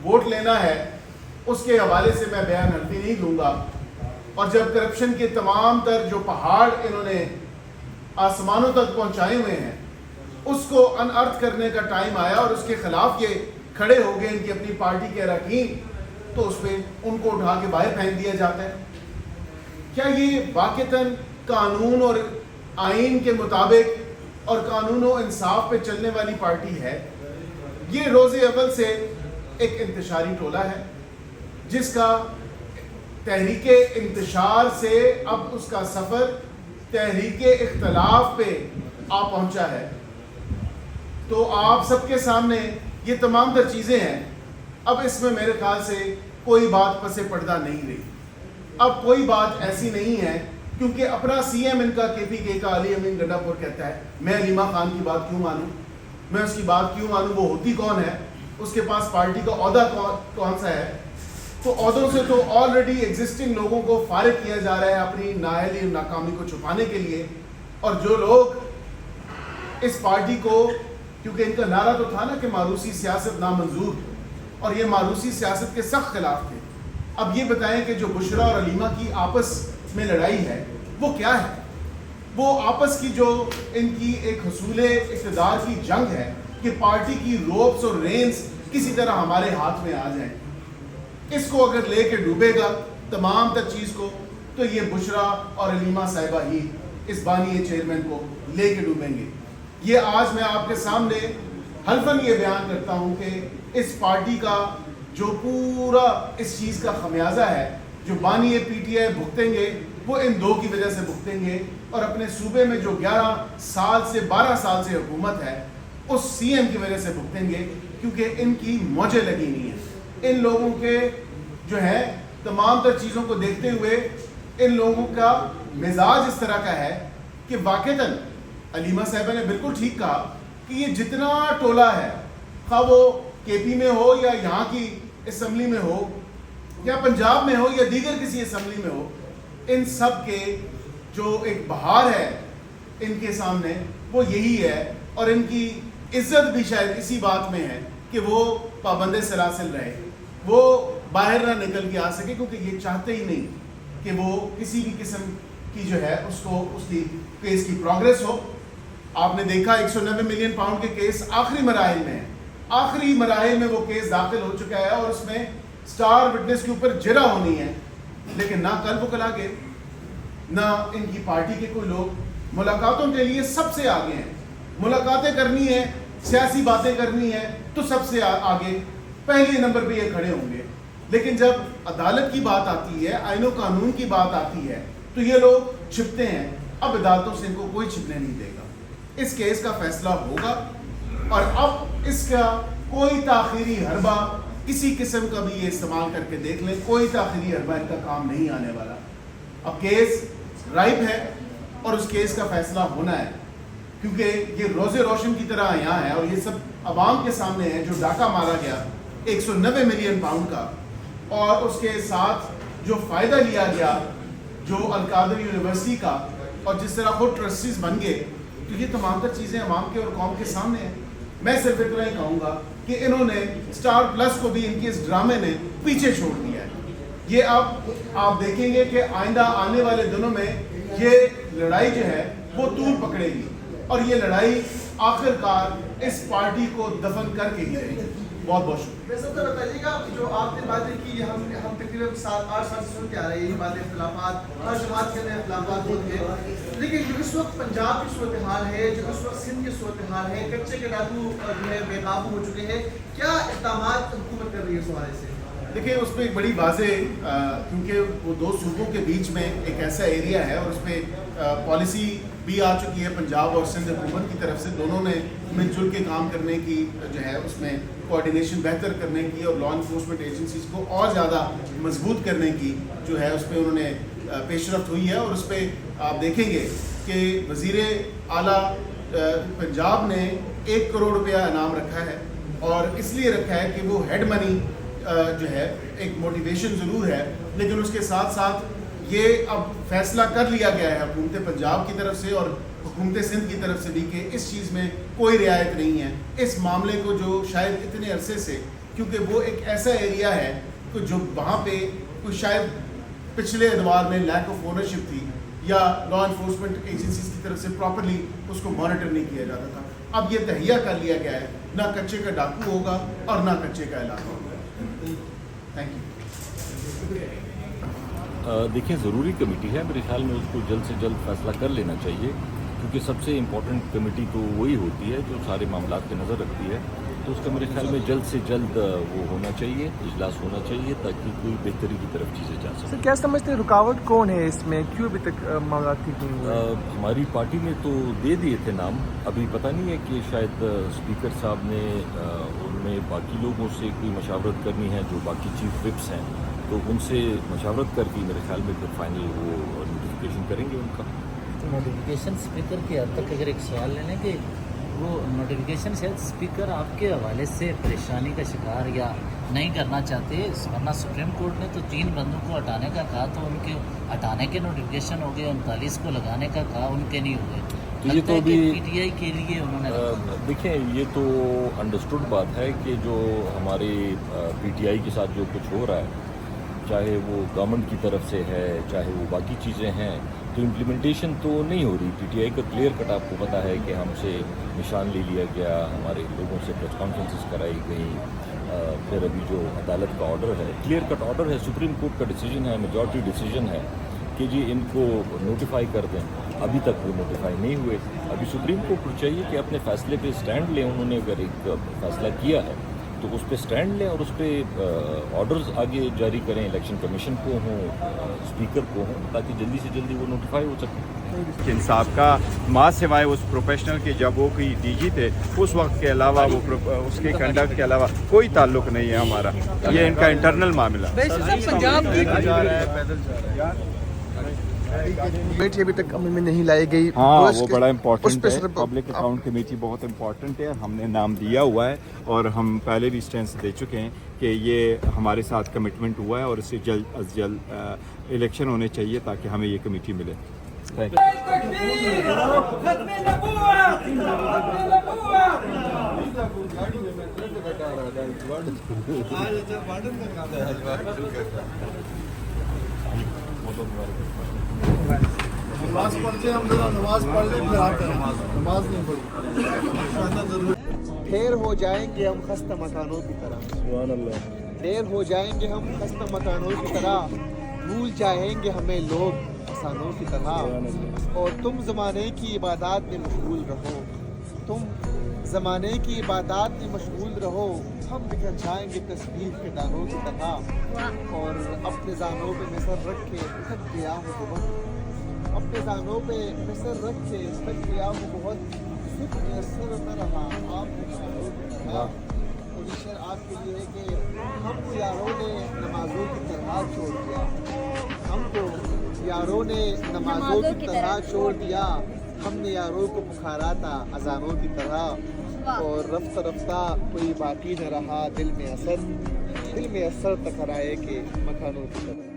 Vote لینا ہے اس کے حوالے سے میں بیان حلفی نہیں دوں گا، اور جب کرپشن کے تمام تر جو پہاڑ انہوں نے آسمانوں تک پہنچائے ہوئے ہیں اس کو انارتھ کرنے کا ٹائم آیا اور اس کے خلاف یہ کھڑے ہو گئے ان کی اپنی پارٹی کے اراکین، تو اس پہ ان کو اٹھا کے باہر پھینک دیا جاتا ہے۔ کیا یہ واقعتاً قانون اور آئین کے مطابق اور قانون و انصاف پہ چلنے والی پارٹی ہے؟ یہ روز اول سے ایک انتشاری ٹولہ ہے جس کا تحریک انتشار سے اب اس کا سفر تحریک اختلاف پہ آ پہنچا ہے۔ تو آپ سب کے سامنے یہ تمام تر چیزیں ہیں، اب اس میں میرے خیال سے کوئی بات پس پردہ نہیں رہی، اب کوئی بات ایسی نہیں ہے، کیونکہ اپنا سی ایم ان کا کے پی کے کا علی امین گڈھا پور کہتا ہے میں علیمہ خان کی بات کیوں مانوں، میں اس کی بات کیوں مانوں، وہ ہوتی کون ہے، اس کے پاس پارٹی کا عہدہ کون سا ہے۔ تو عہدوں سے تو آلریڈی ایگزسٹنگ لوگوں کو فارغ کیا جا رہا ہے اپنی نااہلی اور ناکامی کو چھپانے کے لیے، اور جو لوگ اس پارٹی کو، کیونکہ ان کا نعرہ تو تھا نا کہ ماروثی سیاست نامنظور، اور یہ ماروثی سیاست کے سخت خلاف تھے، اب یہ بتائیں کہ جو بشرا اور علیمہ کی آپس میں لڑائی ہے وہ کیا ہے؟ وہ آپس کی جو ان کی ایک حصول اقتدار کی جنگ ہے کہ پارٹی کی روپس اور رینز کسی طرح ہمارے ہاتھ میں آ جائیں، اس کو اگر لے کے ڈوبے گا تمام تر چیز کو، تو یہ بشرا اور علیمہ صاحبہ ہی اس بانی چیئرمین کو لے کے ڈوبیں گے۔ یہ آج میں آپ کے سامنے حلفاً یہ بیان کرتا ہوں کہ اس پارٹی کا جو پورا اس چیز کا خمیازہ ہے جو بانی پی ٹی آئی بھگتیں گے، وہ ان دو کی وجہ سے بھگتیں گے، اور اپنے صوبے میں جو 11 سال سے 12 سال سے حکومت ہے اس سی ایم کی وجہ سے بھگتیں گے، کیونکہ ان کی موجیں لگی نہیں ہیں۔ ان لوگوں کے جو ہے تمام تر چیزوں کو دیکھتے ہوئے ان لوگوں کا مزاج اس طرح کا ہے کہ واقعتاً علیمہ صاحبہ نے بالکل ٹھیک کہا کہ یہ جتنا ٹولہ ہے، خواہ وہ کے پی میں ہو یا یہاں کی اسمبلی میں ہو یا پنجاب میں ہو یا دیگر کسی اسمبلی میں ہو، ان سب کے جو ایک بہار ہے ان کے سامنے وہ یہی ہے، اور ان کی عزت بھی شاید اسی بات میں ہے کہ وہ پابند سلاسل رہے، وہ باہر نہ نکل کے آ سکے، کیونکہ یہ چاہتے ہی نہیں کہ وہ کسی بھی قسم کی جو ہے اس کو اس کی کیس کی پروگریس ہو۔ آپ نے دیکھا 190 ملین پاؤنڈ کے کیس آخری مراحل میں ہے، آخری مراحل میں وہ کیس داخل ہو چکا ہے، اور اس میں سٹار وٹنس کے اوپر جرا ہونی ہے، لیکن نہ قلب کلا کے نہ ان کی پارٹی کے کوئی لوگ ملاقاتوں کے لیے سب سے آگے ہیں، ملاقاتیں کرنی ہے، سیاسی باتیں کرنی ہے تو سب سے آگے پہلے نمبر پہ یہ کھڑے ہوں گے، لیکن جب عدالت کی بات آتی ہے، آئین و قانون کی بات آتی ہے تو یہ لوگ چھپتے ہیں۔ اب عدالتوں سے ان کو کوئی چھپنے نہیں دے گا، اس کیس کا فیصلہ ہوگا، اور اب اس کا کوئی تاخیری حربہ کسی قسم کا بھی یہ استعمال کر کے دیکھ لیں، کوئی تاخیری حربہ ان کا کام نہیں آنے والا۔ اب کیس رائپ ہے اور اس کیس کا فیصلہ ہونا ہے، کیونکہ یہ روز روشن کی طرح یہاں ہے، اور یہ سب عوام کے سامنے ہے۔ جو ڈاکہ مارا گیا 190 ملین پاؤنڈ کا، اور اس کے ساتھ جو فائدہ لیا گیا جو القادر یونیورسٹی کا، اور جس طرح خود ٹرسٹیز بن گئے، تو یہ تمام تر چیزیں عوام کے اور قوم کے سامنے ہیں۔ میں صرف اتنا ہی کہوں گا کہ انہوں نے سٹار پلس کو بھی ان کے اس ڈرامے نے پیچھے چھوڑ دیا ہے۔ یہ اب آپ دیکھیں گے کہ آئندہ آنے والے دنوں میں یہ لڑائی جو ہے وہ طول پکڑے گی، اور یہ لڑائی آخر کار اس پارٹی کو دفن کر کے ہی رہے گی۔ بہت بہت شکریہ۔ سب سے بتائیے گا، جو آپ نے باتیں کی، ہم تقریباً 7-8 سال سے سنتے آ رہے ہیں یہ باتیں، اختلافات ہر جماعت کے اندر اختلافات ہوتے ہیں، لیکن جو اس وقت پنجاب کی صورتحال ہے، جو اس وقت سندھ کی صورتحال ہے، کچے کے ڈاکو جو ہے بے قابو ہو چکے ہیں، کیا اقدامات حکومت کر رہی ہے اس حوالے سے؟ دیکھیں اس میں ایک بڑی واضح، کیونکہ وہ دو صوبوں کے بیچ میں ایک ایسا ایریا ہے، اور اس میں پالیسی بھی آ چکی ہے پنجاب اور سندھ حکومت کی طرف سے، دونوں نے مل جل کے کام کرنے کی جو ہے اس میں کوآرڈینیشن بہتر کرنے کی، اور لا انفورسمنٹ ایجنسیز کو اور زیادہ مضبوط کرنے کی جو ہے اس پہ انہوں نے پیش رفت ہوئی ہے۔ اور اس پہ آپ دیکھیں گے کہ وزیر اعلیٰ پنجاب نے 1 کروڑ روپیہ انعام رکھا ہے، اور اس لیے رکھا ہے کہ وہ ہیڈ منی جو ہے ایک موٹیویشن ضرور ہے، لیکن اس کے ساتھ ساتھ یہ اب فیصلہ کر لیا گیا ہے حکومت پنجاب کی طرف سے اور حکومت سندھ کی طرف سے بھی کہ اس چیز میں کوئی رعایت نہیں ہے۔ اس معاملے کو جو شاید اتنے عرصے سے کیونکہ وہ ایک ایسا ایریا ہے کہ جو وہاں پہ کوئی شاید پچھلے ادوار میں لیک آف اونرشپ تھی یا لا انفورسمنٹ ایجنسیز کی طرف سے پراپرلی اس کو مانیٹر نہیں کیا جاتا تھا. اب یہ تہیا کر لیا گیا ہے, نہ کچے کا ڈاکو ہوگا اور نہ کچے کا علاقہ ہوگا. Thank you. دیکھیں ضروری کمیٹی ہے, میرے خیال میں اس کو جلد سے جلد فیصلہ کر لینا چاہیے, کیونکہ سب سے امپورٹنٹ کمیٹی تو وہی ہوتی ہے جو سارے معاملات پہ نظر رکھتی ہے. تو اس کا میرے خیال میں جلد سے جلد وہ ہونا چاہیے, اجلاس ہونا چاہیے, تاکہ کوئی بہتری کی طرف چیزیں جا سکیں. سر کیا سمجھتے ہیں رکاوٹ کون ہے اس میں, کیوں ابھی تک معاملات ٹھیک نہیں ہوئے؟ ہماری پارٹی نے تو دے دیے تھے نام, ابھی پتہ نہیں ہے کہ شاید اسپیکر صاحب نے ان میں باقی لوگوں سے کوئی مشاورت کرنی ہے, جو باقی چیف وپس ہیں, تو ان سے مشاورت کر کے میرے خیال میں پھر فائنل وہ نوٹیفیکیشن کریں گے ان کا. نوٹیفیکیشن اسپیکر کے حد تک اگر ایک سوال لے لیں کہ وہ نوٹیفیکیشن شاید اسپیکر آپ کے حوالے سے پریشانی کا شکار یا نہیں کرنا چاہتے, ورنہ سپریم کورٹ نے تو 3 بندوں کو ہٹانے کا کہا, تو ان کے ہٹانے کے نوٹیفیکیشن ہو گئے, 39 کو لگانے کا کہا, ان کے نہیں ہوئے. یہ تو بھی پی ٹی آئی کے لیے انہوں نے دیکھیں, یہ تو انڈرسٹوڈ بات ہے کہ جو ہمارے پی ٹی آئی کے ساتھ جو کچھ ہو رہا ہے, چاہے وہ گورنمنٹ کی طرف سے ہے, چاہے وہ باقی چیزیں ہیں, تو امپلیمنٹیشن تو نہیں ہو رہی. پی ٹی آئی کا کلیئر کٹ آپ کو پتہ ہے کہ ہم سے نشان لے لیا گیا, ہمارے لوگوں سے پریس کانفرنسز کرائی گئیں, پھر ابھی جو عدالت کا آرڈر ہے, کلیئر کٹ آرڈر ہے, سپریم کورٹ کا ڈیسیجن ہے, میجورٹی ڈیسیجن ہے کہ جی ان کو نوٹیفائی کر دیں. ابھی تک وہ نوٹیفائی نہیں ہوئے. ابھی سپریم کورٹ کو چاہیے کہ اپنے فیصلے پہ سٹینڈ لیں. انہوں نے اگر ایک فیصلہ کیا ہے تو اس پہ سٹینڈ لیں اور اس پہ آرڈرز آگے جاری کریں, الیکشن کمیشن کو ہوں, اسپیکر کو ہوں, تاکہ جلدی سے جلدی وہ نوٹیفائی ہو سکے. انصاف کا ماں سوائے اس پروفیشنل کے, جب وہ کوئی ڈی جی تھے اس وقت کے علاوہ, وہ اس کے کنڈکٹ کے علاوہ کوئی تعلق نہیں ہے ہمارا. یہ ان کا انٹرنل معاملہ. کمیٹی ابھی تک عمل میں نہیں لائی گئی. ہاں وہ بڑا امپورٹنٹ ہے, پبلک اکاؤنٹ کمیٹی بہت امپورٹنٹ ہے. ہم نے نام دیا ہوا ہے اور ہم پہلے بھی اسٹینس دے چکے ہیں کہ یہ ہمارے ساتھ کمٹمنٹ ہوا ہے اور اس سے جلد از جلد الیکشن ہونے چاہیے تاکہ ہمیں یہ کمیٹی ملے. تھینک نماز پڑھتے ہیں ہم ذرا, نماز پڑھ لیں پھر آتے ہیں. نماز نہیں پڑھتے. ڈھیر ہو جائیں گے ہم خستہ مکانوں کی طرح, ڈھیر ہو جائیں گے ہم خستہ مکانوں کی طرح, بھول جائیں گے ہمیں لوگ افسانوں کی طرح. اور تم زمانے کی عبادات میں مشغول رہو, تم زمانے کی عبادات میں مشغول رہو, ہم بکھر جائیں گے تصویر کے دانوں کی طرح. اور اپنے دانوں پہ نظر رکھ کے تھک گیا ہوں بہت, اپنے دانوں پہ نظر رکھ کے تھک گیا ہوں بہت, سکھ میسر نہ رہا آپ کے شانوں کی طرح. پوزیشن آپ کے لیے ہے کہ ہم کو یاروں نے نمازوں کی طرح چھوڑ دیا, ہم کو یاروں نے نمازوں کی طرح چھوڑ دیا, ہم نے یاروں کو پکارا تھا اذانوں کی طرح. اور رفتہ رفتہ کوئی باقی نہ رہا دل میں اثر, دل میں اثر ٹکرائے کہ مکانوں کی طرح.